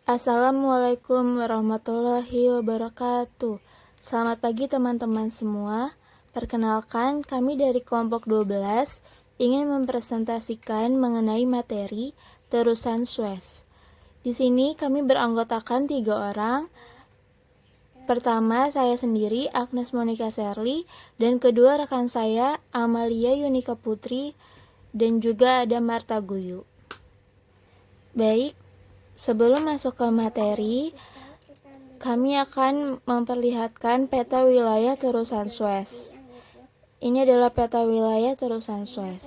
Assalamualaikum warahmatullahi wabarakatuh. Selamat pagi teman-teman semua. Perkenalkan, kami dari kelompok 12 ingin mempresentasikan mengenai materi terusan Suez. Di sini kami beranggotakan 3 orang. Pertama, saya sendiri, Agnes Monica Serly, dan kedua rekan saya, Amalia Yunika Putri, dan juga ada Marta Guyu. Baik, sebelum masuk ke materi, kami akan memperlihatkan peta wilayah terusan Suez. Ini adalah peta wilayah terusan Suez.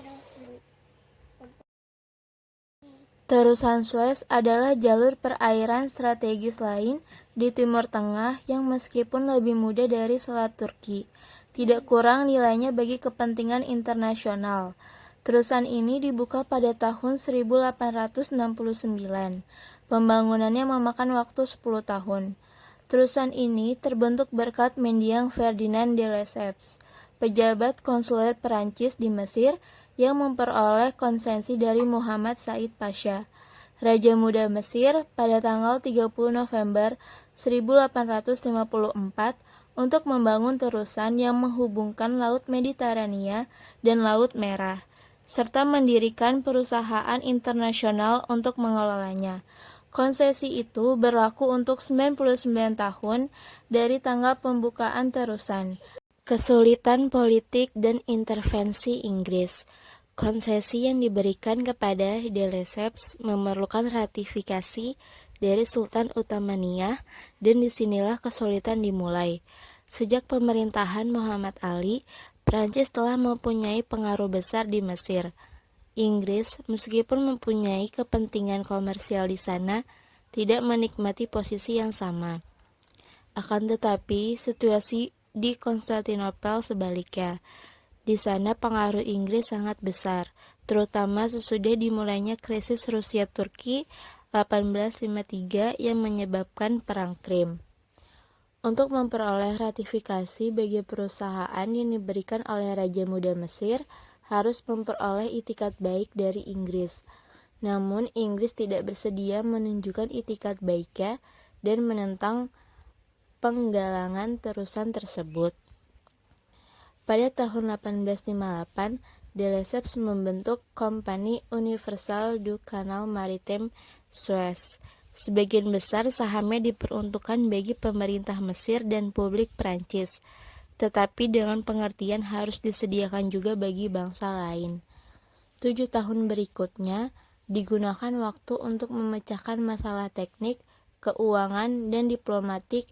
Terusan Suez adalah jalur perairan strategis lain di Timur Tengah yang meskipun lebih muda dari Selat Turki, tidak kurang nilainya bagi kepentingan internasional. Terusan ini dibuka pada tahun 1869. Pembangunannya memakan waktu 10 tahun. Terusan ini terbentuk berkat mendiang Ferdinand de Lesseps, pejabat konsuler Perancis di Mesir yang memperoleh konsensi dari Muhammad Said Pasha, Raja Muda Mesir pada tanggal 30 November 1854 untuk membangun terusan yang menghubungkan Laut Mediterania dan Laut Merah, serta mendirikan perusahaan internasional untuk mengelolanya. Konsesi itu berlaku untuk 99 tahun dari tanggal pembukaan terusan. Kesulitan politik dan intervensi Inggris. Konsesi yang diberikan kepada de Lesseps memerlukan ratifikasi dari Sultan Utsmaniyah, dan disinilah kesulitan dimulai. Sejak pemerintahan Muhammad Ali, Prancis telah mempunyai pengaruh besar di Mesir. Inggris, meskipun mempunyai kepentingan komersial di sana, tidak menikmati posisi yang sama. Akan tetapi, situasi di Konstantinopel sebaliknya. Di sana pengaruh Inggris sangat besar, terutama sesudah dimulainya krisis Rusia-Turki 1853 yang menyebabkan Perang Krim. Untuk memperoleh ratifikasi bagi perusahaan yang diberikan oleh Raja Muda Mesir, harus memperoleh itikat baik dari Inggris. Namun Inggris tidak bersedia menunjukkan itikat baiknya dan menentang penggalangan terusan tersebut. Pada tahun 1858, de Lesseps membentuk Compagnie Universelle du Canal Maritime Suez. Sebagian besar sahamnya diperuntukkan bagi pemerintah Mesir dan publik Prancis, tetapi dengan pengertian harus disediakan juga bagi bangsa lain. 7 tahun berikutnya digunakan waktu untuk memecahkan masalah teknik, keuangan, dan diplomatik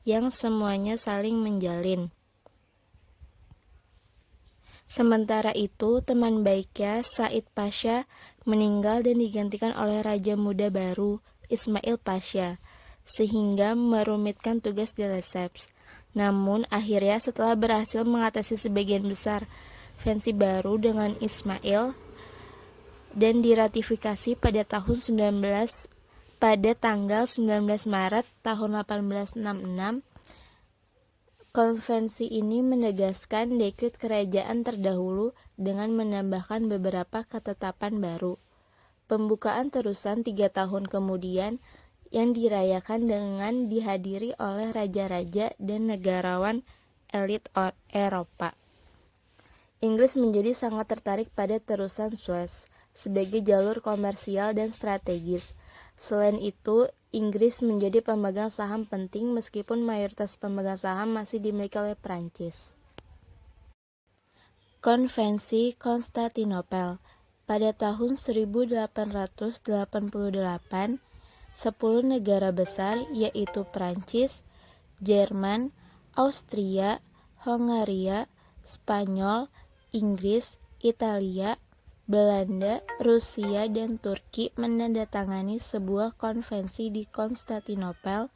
yang semuanya saling menjalin. Sementara itu, teman baiknya Said Pasha meninggal dan digantikan oleh Raja Muda baru, Ismail Pasha, sehingga merumitkan tugas de Lesseps. Namun, akhirnya setelah berhasil mengatasi sebagian besar fansi baru dengan Ismail dan diratifikasi pada tanggal 19 Maret tahun 1866, konvensi ini menegaskan dekret kerajaan terdahulu dengan menambahkan beberapa ketetapan baru. Pembukaan terusan 3 tahun kemudian yang dirayakan dengan dihadiri oleh raja-raja dan negarawan elit Eropa. Inggris menjadi sangat tertarik pada terusan Suez sebagai jalur komersial dan strategis. Selain itu, Inggris menjadi pemegang saham penting meskipun mayoritas pemegang saham masih dimiliki oleh Prancis. Konvensi Konstantinopel. Pada tahun 1888, 10 negara besar yaitu Prancis, Jerman, Austria, Hongaria, Spanyol, Inggris, Italia, Belanda, Rusia, dan Turki menandatangani sebuah konvensi di Konstantinopel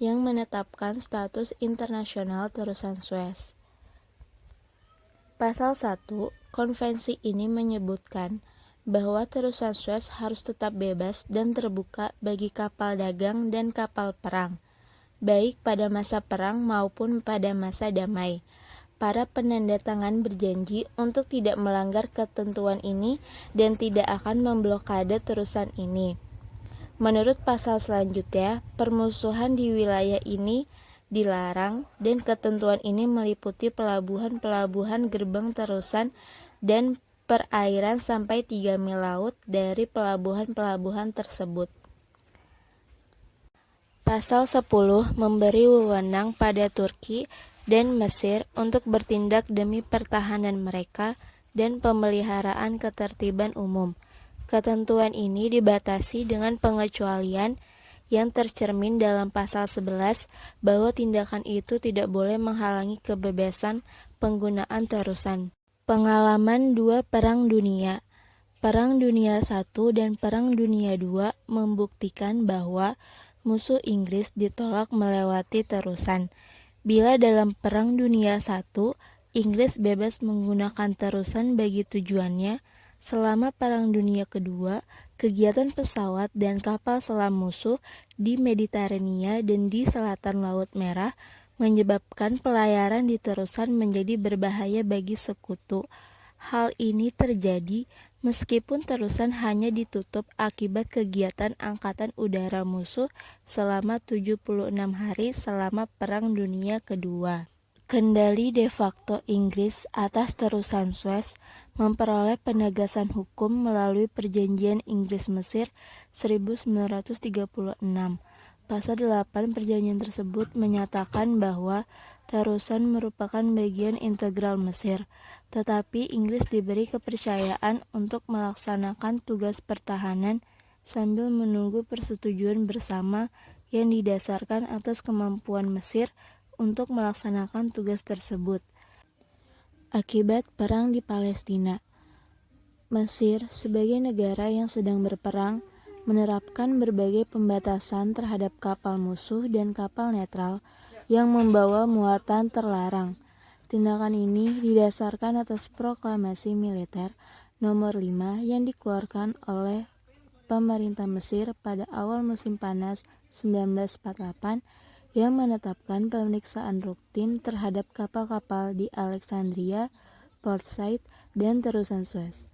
yang menetapkan status internasional terusan Suez. Pasal 1 konvensi ini menyebutkan bahwa terusan Suez harus tetap bebas dan terbuka bagi kapal dagang dan kapal perang, baik pada masa perang maupun pada masa damai. Para penandatangan berjanji untuk tidak melanggar ketentuan ini dan tidak akan memblokade terusan ini. Menurut pasal selanjutnya, permusuhan di wilayah ini dilarang dan ketentuan ini meliputi pelabuhan-pelabuhan gerbang terusan dan perairan sampai 3 mil laut dari pelabuhan-pelabuhan tersebut. Pasal 10 memberi wewenang pada Turki dan Mesir untuk bertindak demi pertahanan mereka dan pemeliharaan ketertiban umum. Ketentuan ini dibatasi dengan pengecualian yang tercermin dalam pasal 11 bahwa tindakan itu tidak boleh menghalangi kebebasan penggunaan terusan. Pengalaman dua Perang Dunia. Perang Dunia I dan Perang Dunia II membuktikan bahwa musuh Inggris ditolak melewati terusan. Bila dalam Perang Dunia I, Inggris bebas menggunakan terusan bagi tujuannya, selama Perang Dunia Kedua, kegiatan pesawat dan kapal selam musuh di Mediterania dan di selatan Laut Merah menyebabkan pelayaran di terusan menjadi berbahaya bagi sekutu. Hal ini terjadi meskipun terusan hanya ditutup akibat kegiatan angkatan udara musuh selama 76 hari selama Perang Dunia Kedua. Kendali de facto Inggris atas terusan Suez memperoleh penegasan hukum melalui Perjanjian Inggris-Mesir 1936. Pasal 8 perjanjian tersebut menyatakan bahwa terusan merupakan bagian integral Mesir, tetapi Inggris diberi kepercayaan untuk melaksanakan tugas pertahanan sambil menunggu persetujuan bersama yang didasarkan atas kemampuan Mesir untuk melaksanakan tugas tersebut. Akibat perang di Palestina, Mesir sebagai negara yang sedang berperang menerapkan berbagai pembatasan terhadap kapal musuh dan kapal netral yang membawa muatan terlarang. Tindakan ini didasarkan atas proklamasi militer nomor 5 yang dikeluarkan oleh pemerintah Mesir pada awal musim panas 1948 yang menetapkan pemeriksaan rutin terhadap kapal-kapal di Alexandria, Port Said, dan terusan Suez.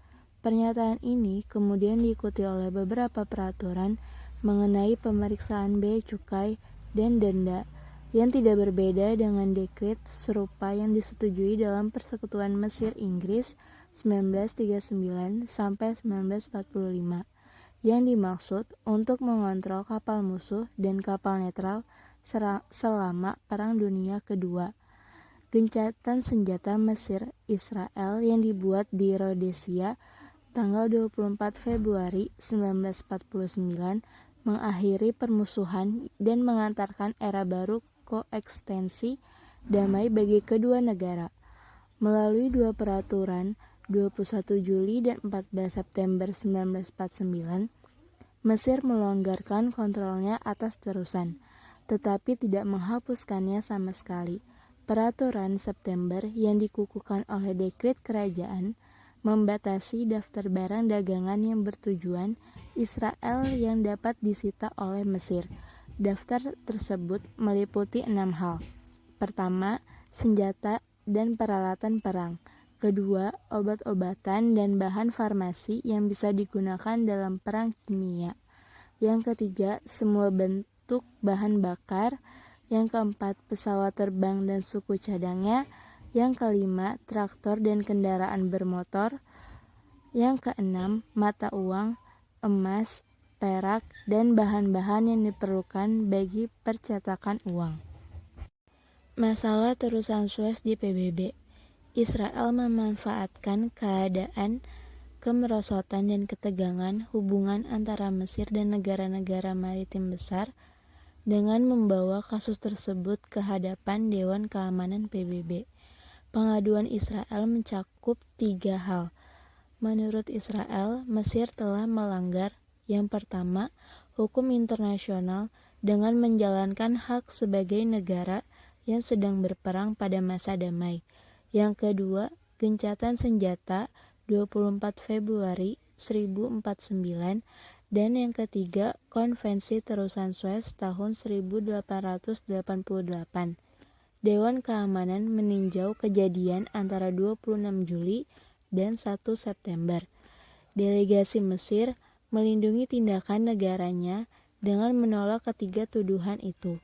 Pernyataan ini kemudian diikuti oleh beberapa peraturan mengenai pemeriksaan bea cukai dan denda yang tidak berbeda dengan dekret serupa yang disetujui dalam Persekutuan Mesir-Inggris 1939 sampai 1945 yang dimaksud untuk mengontrol kapal musuh dan kapal netral selama Perang Dunia Kedua. Gencatan senjata Mesir-Israel yang dibuat di Rhodesia tanggal 24 Februari 1949 mengakhiri permusuhan dan mengantarkan era baru koeksistensi damai bagi kedua negara. Melalui dua peraturan 21 Juli dan 14 September 1949, Mesir melonggarkan kontrolnya atas terusan, tetapi tidak menghapuskannya sama sekali. Peraturan September yang dikukuhkan oleh dekret kerajaan membatasi daftar barang dagangan yang bertujuan Israel yang dapat disita oleh Mesir. Daftar tersebut meliputi 6 hal. Pertama, senjata dan peralatan perang. Kedua, obat-obatan dan bahan farmasi yang bisa digunakan dalam perang kimia. Yang ketiga, semua bentuk bahan bakar. Yang keempat, pesawat terbang dan suku cadangnya. Yang kelima, traktor dan kendaraan bermotor. Yang keenam, mata uang, emas, perak, dan bahan-bahan yang diperlukan bagi percetakan uang. Masalah terusan Suez di PBB. Israel memanfaatkan keadaan kemerosotan dan ketegangan hubungan antara Mesir dan negara-negara maritim besar dengan membawa kasus tersebut ke hadapan Dewan Keamanan PBB. Pengaduan Israel mencakup 3 hal. Menurut Israel, Mesir telah melanggar yang pertama, hukum internasional dengan menjalankan hak sebagai negara yang sedang berperang pada masa damai. Yang kedua, gencatan senjata 24 Februari 1049 dan yang ketiga, Konvensi Terusan Suez tahun 1888. Dewan Keamanan meninjau kejadian antara 26 Juli dan 1 September. Delegasi Mesir melindungi tindakan negaranya dengan menolak ketiga tuduhan itu.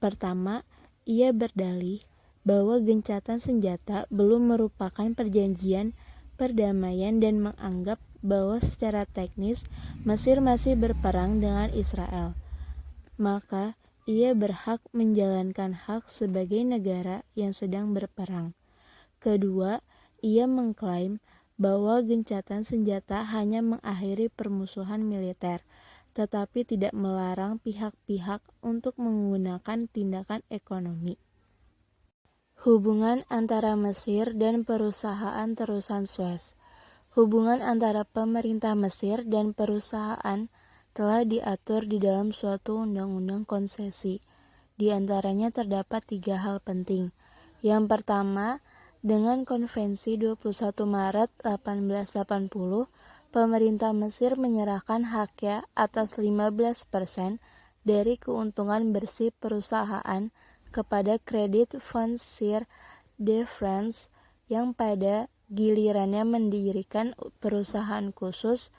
Pertama, ia berdalih bahwa gencatan senjata belum merupakan perjanjian perdamaian dan menganggap bahwa secara teknis Mesir masih berperang dengan Israel. Maka, ia berhak menjalankan hak sebagai negara yang sedang berperang. Kedua, ia mengklaim bahwa gencatan senjata hanya mengakhiri permusuhan militer, tetapi tidak melarang pihak-pihak untuk menggunakan tindakan ekonomi. Hubungan antara Mesir dan perusahaan terusan Suez. Hubungan antara pemerintah Mesir dan perusahaan telah diatur di dalam suatu undang-undang konsesi. Di antaranya terdapat 3 hal penting. Yang pertama, dengan Konvensi 21 Maret 1880, pemerintah Mesir menyerahkan haknya atas 15% dari keuntungan bersih perusahaan kepada Credit Foncier de France yang pada gilirannya mendirikan perusahaan khusus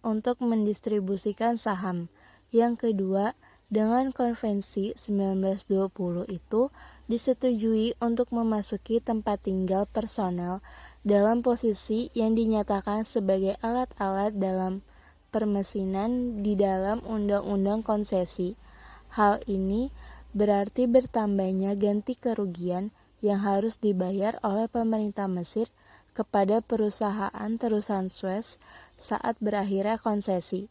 untuk mendistribusikan saham. Yang kedua, dengan Konvensi 1920 itu disetujui untuk memasuki tempat tinggal personal dalam posisi yang dinyatakan sebagai alat-alat dalam permesinan di dalam Undang-Undang Konsesi. Hal ini berarti bertambahnya ganti kerugian yang harus dibayar oleh pemerintah Mesir kepada perusahaan terusan Suez saat berakhirnya konsesi.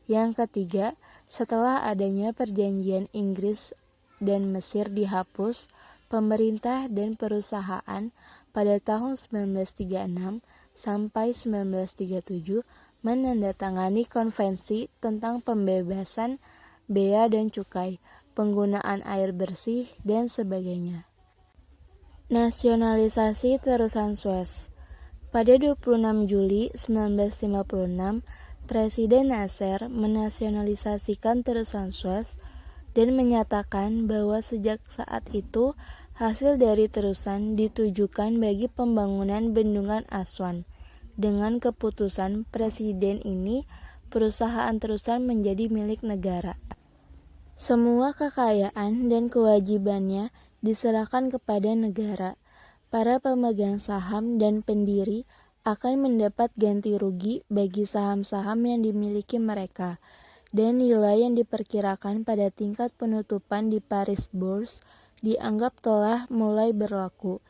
Yang ketiga, setelah adanya perjanjian Inggris dan Mesir dihapus, pemerintah dan perusahaan pada tahun 1936 sampai 1937 menandatangani konvensi tentang pembebasan bea dan cukai, penggunaan air bersih, dan sebagainya. Nasionalisasi terusan Suez. Pada 26 Juli 1956, Presiden Nasser menasionalisasikan terusan Suez dan menyatakan bahwa sejak saat itu hasil dari terusan ditujukan bagi pembangunan bendungan Aswan. Dengan keputusan Presiden ini, perusahaan terusan menjadi milik negara. Semua kekayaan dan kewajibannya diserahkan kepada negara. Para pemegang saham dan pendiri akan mendapat ganti rugi bagi saham-saham yang dimiliki mereka, dan nilai yang diperkirakan pada tingkat penutupan di Paris Bourse dianggap telah mulai berlaku.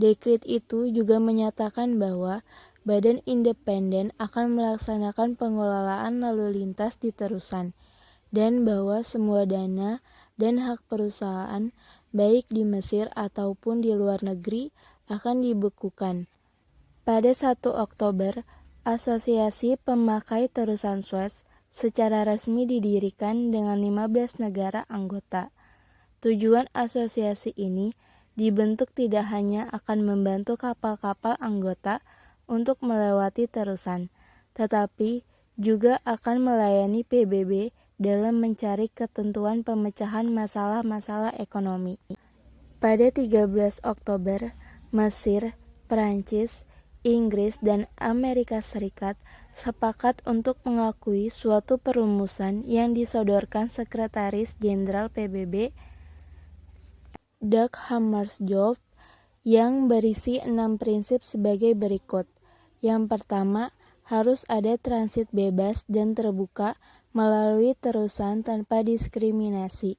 Dekret itu juga menyatakan bahwa badan independen akan melaksanakan pengelolaan lalu lintas di terusan, dan bahwa semua dana dan hak perusahaan, baik di Mesir ataupun di luar negeri, akan dibekukan. Pada 1 Oktober, Asosiasi Pemakai Terusan Suez secara resmi didirikan dengan 15 negara anggota. Tujuan asosiasi ini dibentuk tidak hanya akan membantu kapal-kapal anggota untuk melewati terusan, tetapi juga akan melayani PBB dalam mencari ketentuan pemecahan masalah-masalah ekonomi. Pada 13 Oktober, Mesir, Perancis, Inggris, dan Amerika Serikat sepakat untuk mengakui suatu perumusan yang disodorkan Sekretaris Jenderal PBB Dag Hammarskjöld yang berisi 6 prinsip sebagai berikut. Yang pertama, harus ada transit bebas dan terbuka melalui terusan tanpa diskriminasi,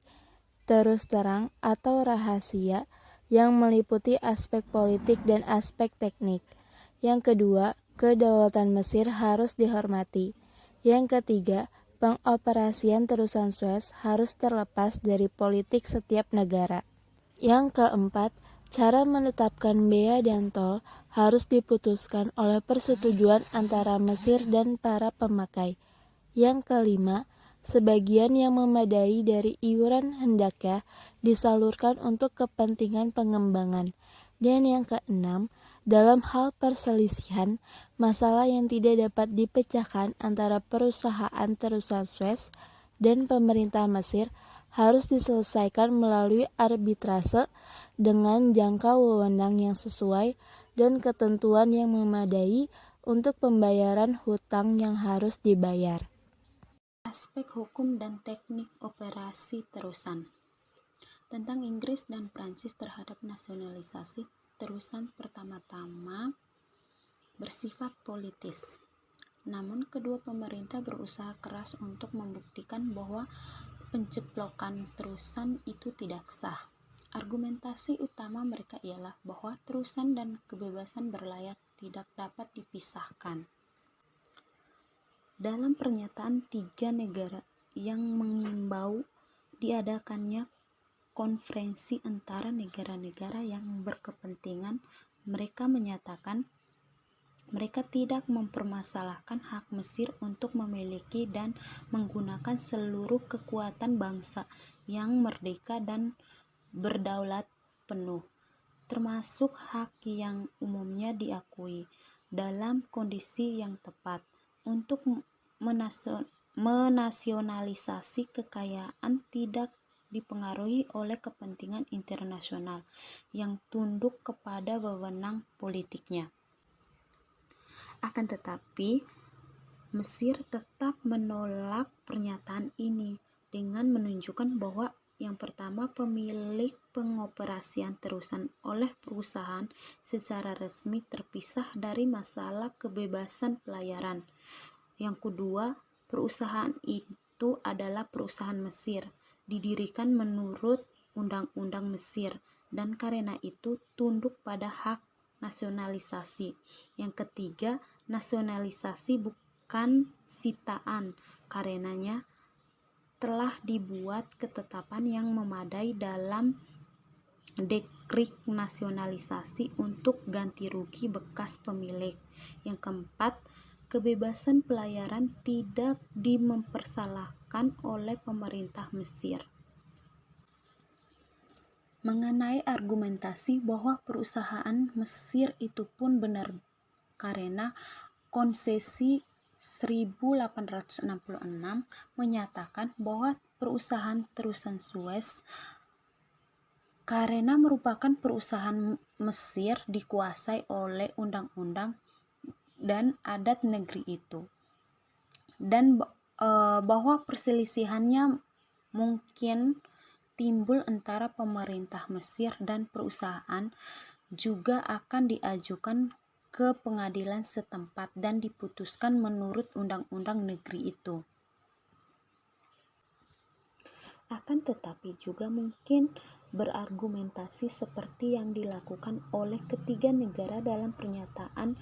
terus terang atau rahasia yang meliputi aspek politik dan aspek teknik. Yang kedua, kedaulatan Mesir harus dihormati. Yang ketiga, pengoperasian terusan Suez harus terlepas dari politik setiap negara. Yang keempat, cara menetapkan bea dan tol harus diputuskan oleh persetujuan antara Mesir dan para pemakai. Yang kelima, sebagian yang memadai dari iuran hendaknya disalurkan untuk kepentingan pengembangan. Dan yang keenam, dalam hal perselisihan, masalah yang tidak dapat dipecahkan antara perusahaan terusan Suez dan pemerintah Mesir harus diselesaikan melalui arbitrase dengan jangka wewenang yang sesuai dan ketentuan yang memadai untuk pembayaran hutang yang harus dibayar. Aspek hukum dan teknik operasi terusan. Tentang Inggris dan Prancis terhadap nasionalisasi terusan pertama-tama bersifat politis. Namun kedua pemerintah berusaha keras untuk membuktikan bahwa penceplokan terusan itu tidak sah. Argumentasi utama mereka ialah bahwa terusan dan kebebasan berlayar tidak dapat dipisahkan. Dalam pernyataan tiga negara yang mengimbau diadakannya konferensi antara negara-negara yang berkepentingan, mereka menyatakan mereka tidak mempermasalahkan hak Mesir untuk memiliki dan menggunakan seluruh kekuatan bangsa yang merdeka dan berdaulat penuh, termasuk hak yang umumnya diakui, dalam kondisi yang tepat, untuk menasionalisasi kekayaan tidak dipengaruhi oleh kepentingan internasional yang tunduk kepada wewenang politiknya. Akan tetapi, Mesir tetap menolak pernyataan ini dengan menunjukkan bahwa yang pertama, pemilik pengoperasian terusan oleh perusahaan secara resmi terpisah dari masalah kebebasan pelayaran. Yang kedua, perusahaan itu adalah perusahaan Mesir, didirikan menurut undang-undang Mesir, dan karena itu tunduk pada hak nasionalisasi. Yang ketiga, nasionalisasi bukan sitaan, karenanya telah dibuat ketetapan yang memadai dalam dekrit nasionalisasi untuk ganti rugi bekas pemilik. Yang keempat, kebebasan pelayaran tidak dimempersalahkan oleh pemerintah Mesir. Mengenai argumentasi bahwa perusahaan Mesir itu pun benar karena konsesi 1866 menyatakan bahwa perusahaan terusan Suez karena merupakan perusahaan Mesir dikuasai oleh undang-undang dan adat negeri itu, dan bahwa perselisihannya mungkin timbul antara pemerintah Mesir dan perusahaan juga akan diajukan ke pengadilan setempat dan diputuskan menurut undang-undang negeri itu. Akan tetapi juga mungkin berargumentasi seperti yang dilakukan oleh ketiga negara dalam pernyataan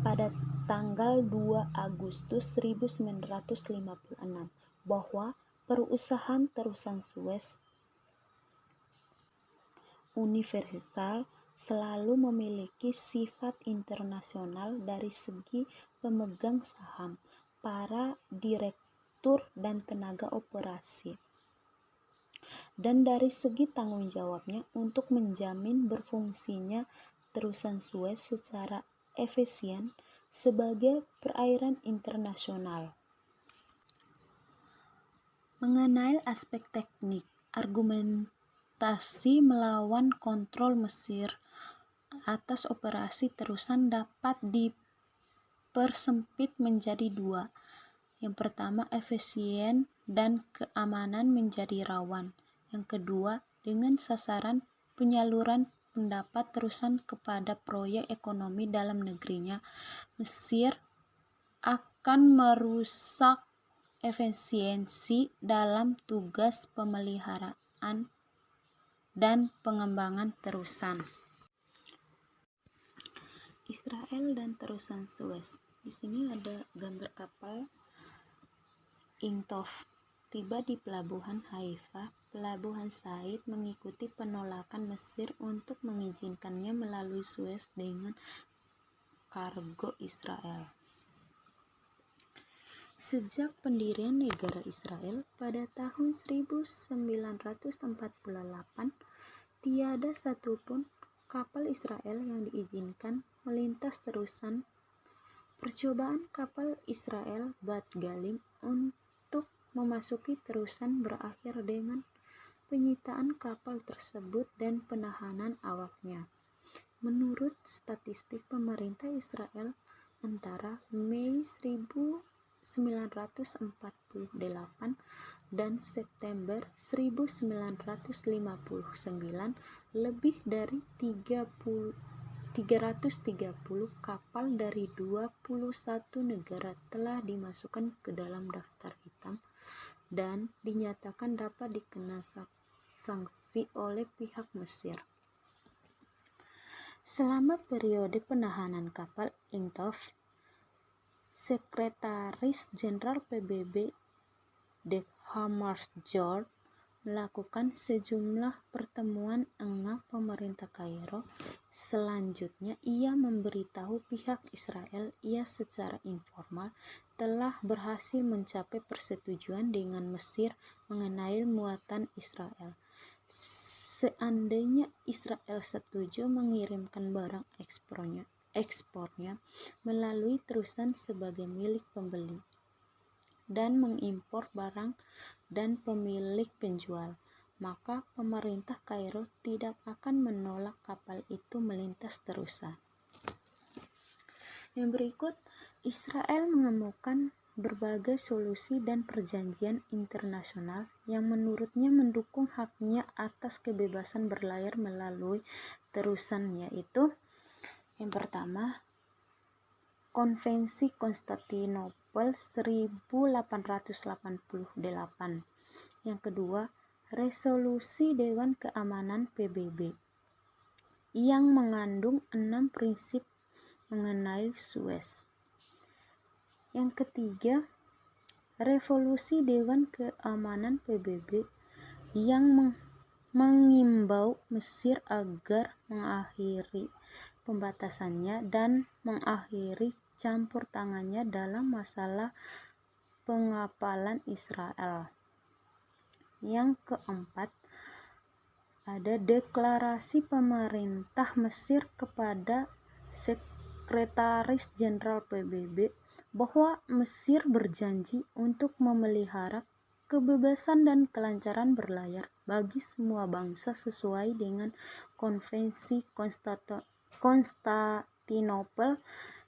pada tanggal 2 Agustus 1956 bahwa perusahaan terusan Suez universal selalu memiliki sifat internasional dari segi pemegang saham, para direktur dan tenaga operasi, dan dari segi tanggung jawabnya untuk menjamin berfungsinya terusan Suez secara efisien sebagai perairan internasional. Mengenai aspek teknik, argumentasi melawan kontrol Mesir atas operasi terusan dapat dipersempit menjadi dua. Yang pertama, efisien dan keamanan menjadi rawan. Yang kedua, dengan sasaran penyaluran pendapat terusan kepada proyek ekonomi dalam negerinya, Mesir akan merusak efisiensi dalam tugas pemeliharaan dan pengembangan terusan. Israel dan terusan Suez. Di sini ada gambar kapal Ingtov tiba di pelabuhan Haifa. Pelabuhan Said mengikuti penolakan Mesir untuk mengizinkannya melalui Suez dengan kargo Israel. Sejak pendirian negara Israel pada tahun 1948, tiada satupun kapal Israel yang diizinkan melintas terusan. Percobaan kapal Israel Bat Galim untuk memasuki terusan berakhir dengan penyitaan kapal tersebut dan penahanan awaknya. Menurut statistik pemerintah Israel, antara Mei 1948 1948 dan September 1959, lebih dari 330 kapal dari 21 negara telah dimasukkan ke dalam daftar hitam dan dinyatakan dapat dikena sanksi oleh pihak Mesir. Selama periode penahanan kapal Inqoth, Sekretaris Jenderal PBB Dag Hammarskjöld melakukan sejumlah pertemuan dengan pemerintah Kairo. Selanjutnya, ia memberitahu pihak Israel ia secara informal telah berhasil mencapai persetujuan dengan Mesir mengenai muatan Israel. Seandainya Israel setuju mengirimkan barang ekspornya melalui terusan sebagai milik pembeli dan mengimpor barang dan pemilik penjual, maka pemerintah Kairo tidak akan menolak kapal itu melintas terusan. Yang berikut, Israel menemukan berbagai solusi dan perjanjian internasional yang menurutnya mendukung haknya atas kebebasan berlayar melalui terusan, yaitu yang pertama, Konvensi Konstantinopel 1888. Yang kedua, Resolusi Dewan Keamanan PBB yang mengandung 6 prinsip mengenai Suez. Yang ketiga, Resolusi Dewan Keamanan PBB yang mengimbau Mesir agar mengakhiri pembatasannya dan mengakhiri campur tangannya dalam masalah pengapalan Israel. Yang keempat, ada deklarasi pemerintah Mesir kepada Sekretaris Jenderal PBB bahwa Mesir berjanji untuk memelihara kebebasan dan kelancaran berlayar bagi semua bangsa sesuai dengan Konvensi Konstantinopel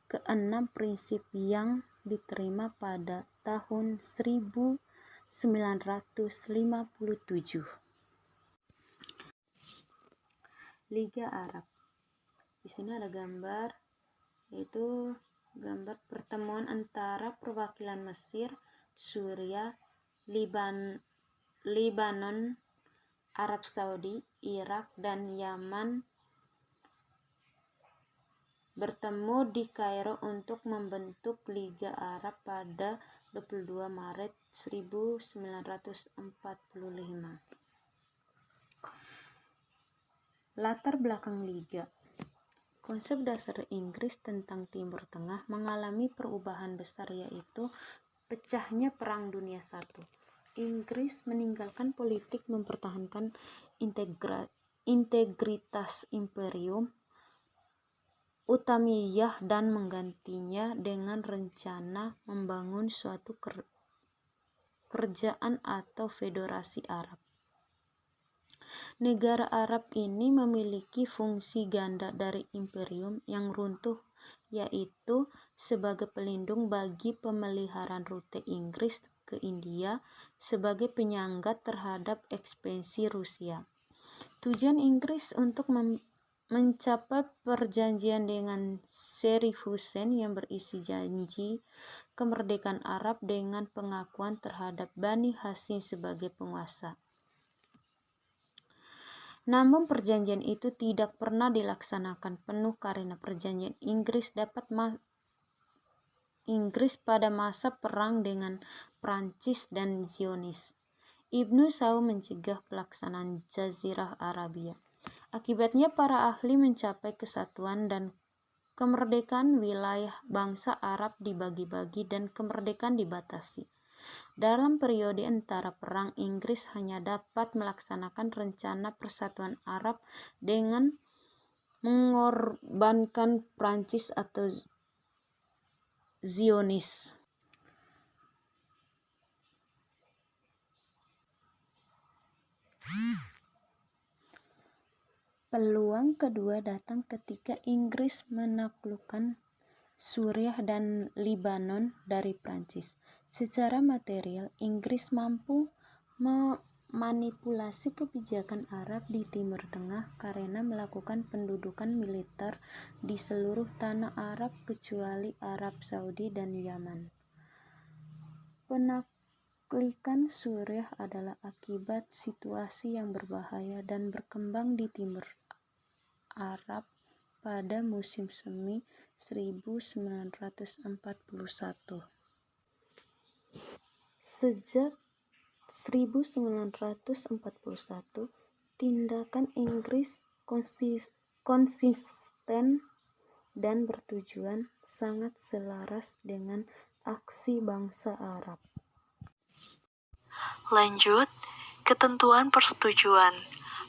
ke-6 prinsip yang diterima pada tahun 1957. Liga Arab. Di sini ada gambar, yaitu gambar pertemuan antara perwakilan Mesir, Suriah, Libanon, Arab Saudi, Irak, dan Yaman bertemu di Kairo untuk membentuk Liga Arab pada 22 Maret 1945. Latar belakang Liga. Konsep dasar Inggris tentang Timur Tengah mengalami perubahan besar, yaitu pecahnya Perang Dunia I. Inggris meninggalkan politik mempertahankan integritas Imperium Utamiyah dan menggantinya dengan rencana membangun suatu kerajaan atau federasi Arab. Negara Arab ini memiliki fungsi ganda dari imperium yang runtuh, yaitu sebagai pelindung bagi pemeliharaan rute Inggris ke India sebagai penyangga terhadap ekspansi Rusia. Tujuan Inggris untuk mencapai perjanjian dengan Sharif Hussein yang berisi janji kemerdekaan Arab dengan pengakuan terhadap Bani Hashim sebagai penguasa. Namun perjanjian itu tidak pernah dilaksanakan penuh karena perjanjian Inggris pada masa perang dengan Prancis dan Zionis. Ibnu Saud mencegah pelaksanaan Jazirah Arabia. Akibatnya para ahli mencapai kesatuan dan kemerdekaan wilayah bangsa Arab dibagi-bagi dan kemerdekaan dibatasi. Dalam periode antara perang, Inggris hanya dapat melaksanakan rencana persatuan Arab dengan mengorbankan Prancis atau Zionis. Peluang kedua datang ketika Inggris menaklukkan Suriah dan Lebanon dari Prancis. Secara material, Inggris mampu memanipulasi kebijakan Arab di Timur Tengah karena melakukan pendudukan militer di seluruh tanah Arab kecuali Arab Saudi dan Yaman. Penaklikan Suriah adalah akibat situasi yang berbahaya dan berkembang di Timur Arab pada musim semi 1941. Sejak 1941, tindakan Inggris konsisten dan bertujuan sangat selaras dengan aksi bangsa Arab. Lanjut, ketentuan persetujuan.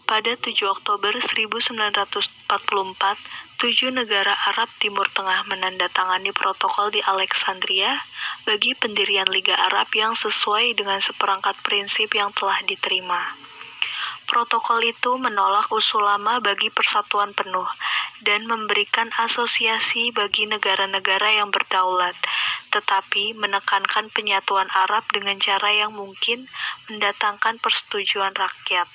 Pada 7 Oktober 1944, 7 negara Arab Timur Tengah menandatangani protokol di Alexandria bagi pendirian Liga Arab yang sesuai dengan seperangkat prinsip yang telah diterima. Protokol itu menolak usul lama bagi persatuan penuh dan memberikan asosiasi bagi negara-negara yang berdaulat, tetapi menekankan penyatuan Arab dengan cara yang mungkin mendatangkan persetujuan rakyat.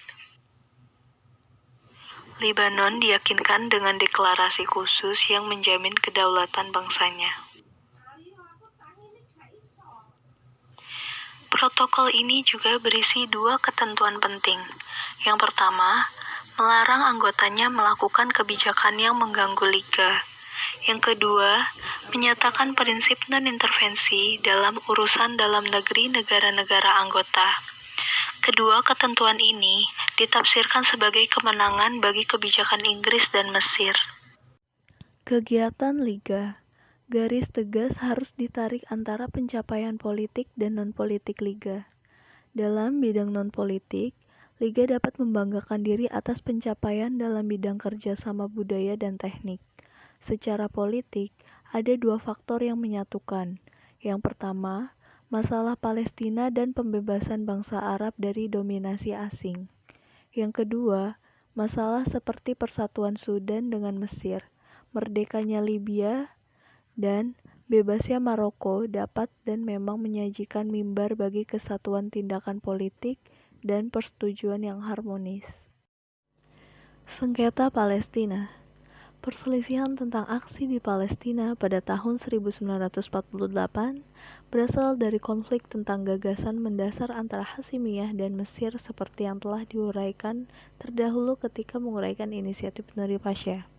Lebanon diyakinkan dengan deklarasi khusus yang menjamin kedaulatan bangsanya. Protokol ini juga berisi 2 ketentuan penting. Yang pertama, melarang anggotanya melakukan kebijakan yang mengganggu Liga. Yang kedua, menyatakan prinsip non-intervensi dalam urusan dalam negeri negara-negara anggota. Kedua ketentuan ini ditafsirkan sebagai kemenangan bagi kebijakan Inggris dan Mesir. Kegiatan Liga. Garis tegas harus ditarik antara pencapaian politik dan non-politik Liga. Dalam bidang non-politik, Liga dapat membanggakan diri atas pencapaian dalam bidang kerjasama budaya dan teknik. Secara politik, ada 2 faktor yang menyatukan. Yang pertama, masalah Palestina dan pembebasan bangsa Arab dari dominasi asing. Yang kedua, masalah seperti persatuan Sudan dengan Mesir, merdekanya Libya, dan bebasnya Maroko dapat dan memang menyajikan mimbar bagi kesatuan tindakan politik dan persetujuan yang harmonis. Sengketa Palestina. Perselisihan tentang aksi di Palestina pada tahun 1948 berasal dari konflik tentang gagasan mendasar antara Hasimiyah dan Mesir seperti yang telah diuraikan terdahulu ketika menguraikan inisiatif Nuri Pasha.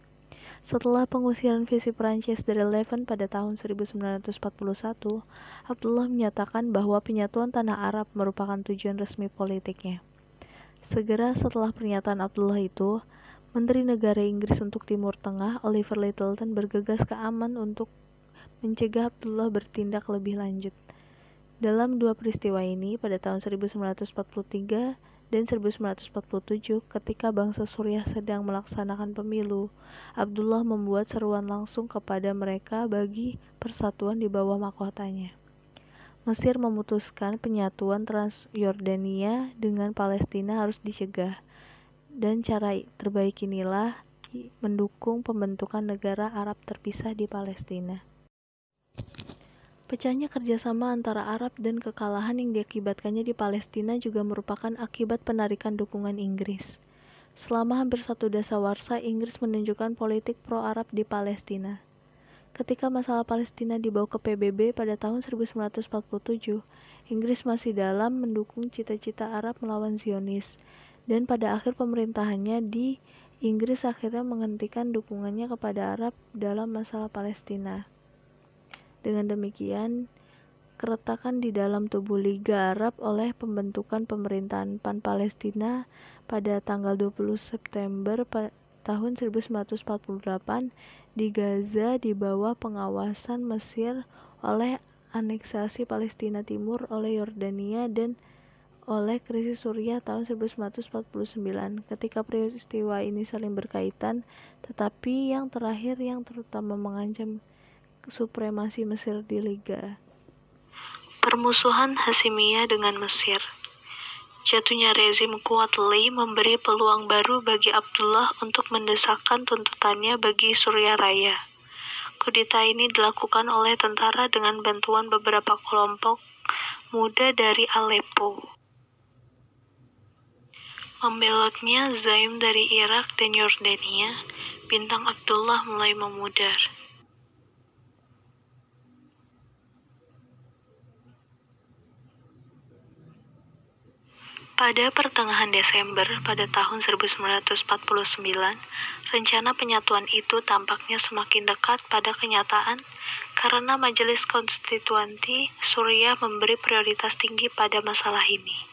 Setelah pengusiran visi Prancis dari Levant pada tahun 1941, Abdullah menyatakan bahwa penyatuan tanah Arab merupakan tujuan resmi politiknya. Segera setelah pernyataan Abdullah itu, Menteri Negara Inggris untuk Timur Tengah, Oliver Lyttelton, bergegas ke Amman untuk mencegah Abdullah bertindak lebih lanjut. Dalam 2 peristiwa ini, pada tahun 1943 dan 1947, ketika bangsa Suriah sedang melaksanakan pemilu, Abdullah membuat seruan langsung kepada mereka bagi persatuan di bawah mahkotanya. Mesir memutuskan penyatuan Transjordania dengan Palestina harus dicegah. Dan cara terbaik inilah mendukung pembentukan negara Arab terpisah di Palestina. Pecahnya kerjasama antara Arab dan kekalahan yang diakibatkannya di Palestina juga merupakan akibat penarikan dukungan Inggris. Selama hampir 1 dasawarsa, Inggris menunjukkan politik pro-Arab di Palestina. Ketika masalah Palestina dibawa ke PBB pada tahun 1947, Inggris masih dalam mendukung cita-cita Arab melawan Zionis. Dan pada akhir pemerintahannya di Inggris akhirnya menghentikan dukungannya kepada Arab dalam masalah Palestina. Dengan demikian, keretakan di dalam tubuh Liga Arab oleh pembentukan pemerintahan Pan-Palestina pada tanggal 20 September tahun 1948 di Gaza di bawah pengawasan Mesir oleh aneksasi Palestina Timur oleh Yordania dan oleh krisis Suriah tahun 1949. Ketika peristiwa ini saling berkaitan, tetapi yang terakhir yang terutama mengancam supremasi Mesir di Liga. Permusuhan Hasimiyah dengan Mesir. Jatuhnya rezim Quwatli memberi peluang baru bagi Abdullah untuk mendesakkan tuntutannya bagi Suriah Raya. Kudeta ini dilakukan oleh tentara dengan bantuan beberapa kelompok muda dari Aleppo. Membelotnya Zaim dari Irak dan Yordania, bintang Abdullah mulai memudar. Pada pertengahan Desember pada tahun 1949, rencana penyatuan itu tampaknya semakin dekat pada kenyataan karena Majelis Konstituante Suriah memberi prioritas tinggi pada masalah ini.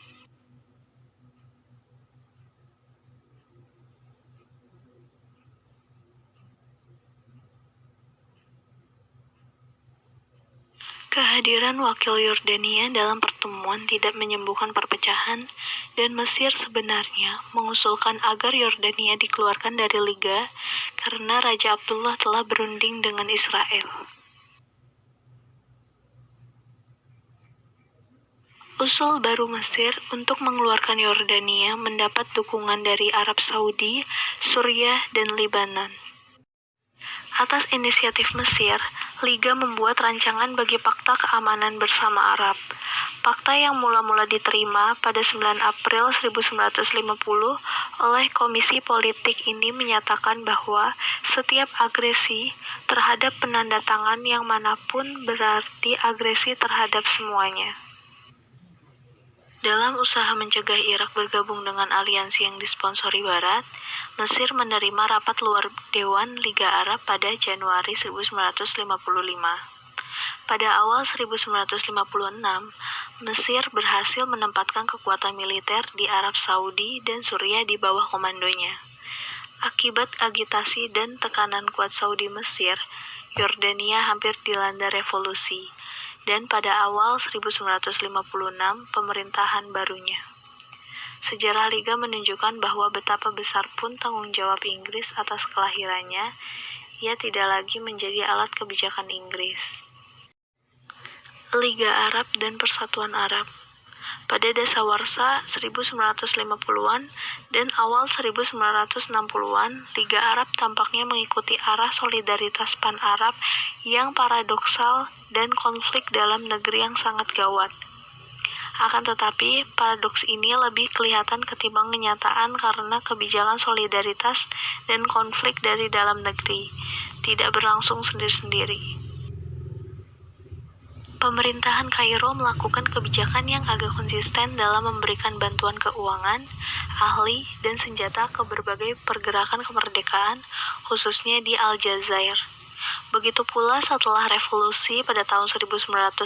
Kehadiran wakil Yordania dalam pertemuan tidak menyembuhkan perpecahan, dan Mesir sebenarnya mengusulkan agar Yordania dikeluarkan dari Liga karena Raja Abdullah telah berunding dengan Israel. Usul baru Mesir untuk mengeluarkan Yordania mendapat dukungan dari Arab Saudi, Suriah, dan Lebanon. Atas inisiatif Mesir, Liga membuat rancangan bagi Pakta Keamanan Bersama Arab. Fakta yang mula-mula diterima pada 9 April 1950 oleh Komisi Politik ini menyatakan bahwa setiap agresi terhadap penandatangan yang manapun berarti agresi terhadap semuanya. Dalam usaha mencegah Irak bergabung dengan aliansi yang disponsori Barat, Mesir menerima rapat luar Dewan Liga Arab pada Januari 1955. Pada awal 1956, Mesir berhasil menempatkan kekuatan militer di Arab Saudi dan Suriah di bawah komandonya. Akibat agitasi dan tekanan kuat Saudi Mesir, Yordania hampir dilanda revolusi, dan pada awal 1956 pemerintahan barunya. Sejarah Liga menunjukkan bahwa betapa besar pun tanggung jawab Inggris atas kelahirannya, ia tidak lagi menjadi alat kebijakan Inggris. Liga Arab dan Persatuan Arab. Pada dasawarsa 1950-an dan awal 1960-an, Liga Arab tampaknya mengikuti arah solidaritas pan-Arab yang paradoksal dan konflik dalam negeri yang sangat gawat. Akan tetapi, paradoks ini lebih kelihatan ketimbang kenyataan karena kebijakan solidaritas dan konflik dari dalam negeri tidak berlangsung sendiri-sendiri. Pemerintahan Kairo melakukan kebijakan yang agak konsisten dalam memberikan bantuan keuangan, ahli, dan senjata ke berbagai pergerakan kemerdekaan, khususnya di Aljazair. Begitu pula setelah revolusi pada tahun 1958,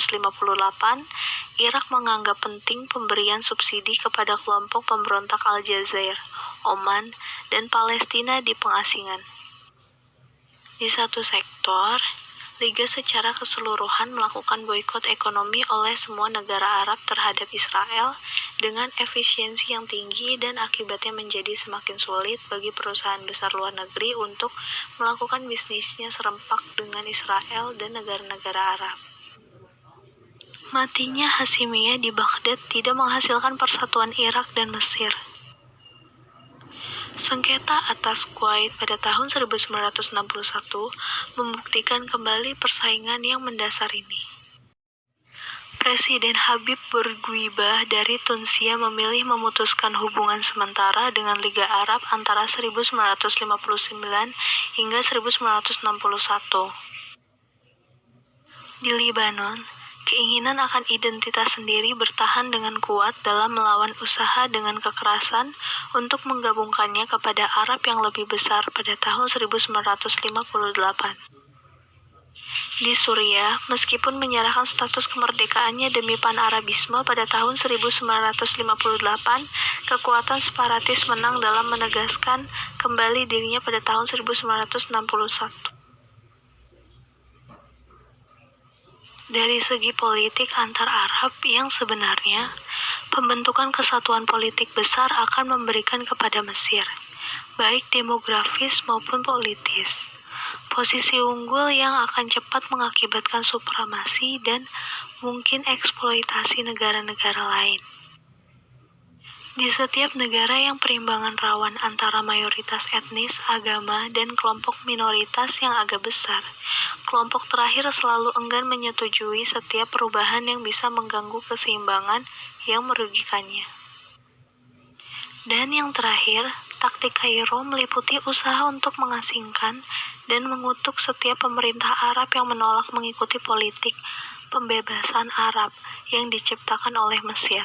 Irak menganggap penting pemberian subsidi kepada kelompok pemberontak Aljazair, Oman, dan Palestina di pengasingan. Di satu sektor, Liga secara keseluruhan melakukan boikot ekonomi oleh semua negara Arab terhadap Israel dengan efisiensi yang tinggi dan akibatnya menjadi semakin sulit bagi perusahaan besar luar negeri untuk melakukan bisnisnya serempak dengan Israel dan negara-negara Arab. Matinya Hasimiyah di Baghdad tidak menghasilkan persatuan Irak dan Mesir. Sengketa atas Kuwait pada tahun 1961 membuktikan kembali persaingan yang mendasar ini. Presiden Habib Bourguiba dari Tunisia memilih memutuskan hubungan sementara dengan Liga Arab antara 1959 hingga 1961. Di Lebanon, keinginan akan identitas sendiri bertahan dengan kuat dalam melawan usaha dengan kekerasan untuk menggabungkannya kepada Arab yang lebih besar pada tahun 1958. Di Suriah, meskipun menyerahkan status kemerdekaannya demi pan-Arabisme pada tahun 1958, kekuatan separatis menang dalam menegaskan kembali dirinya pada tahun 1961. Dari segi politik antar Arab yang sebenarnya, pembentukan kesatuan politik besar akan memberikan kepada Mesir, baik demografis maupun politis, posisi unggul yang akan cepat mengakibatkan supremasi dan mungkin eksploitasi negara-negara lain. Di setiap negara yang perimbangan rawan antara mayoritas etnis, agama, dan kelompok minoritas yang agak besar, kelompok terakhir selalu enggan menyetujui setiap perubahan yang bisa mengganggu keseimbangan yang merugikannya. Dan yang terakhir, taktik Kairo meliputi usaha untuk mengasingkan dan mengutuk setiap pemerintah Arab yang menolak mengikuti politik pembebasan Arab yang diciptakan oleh Mesir.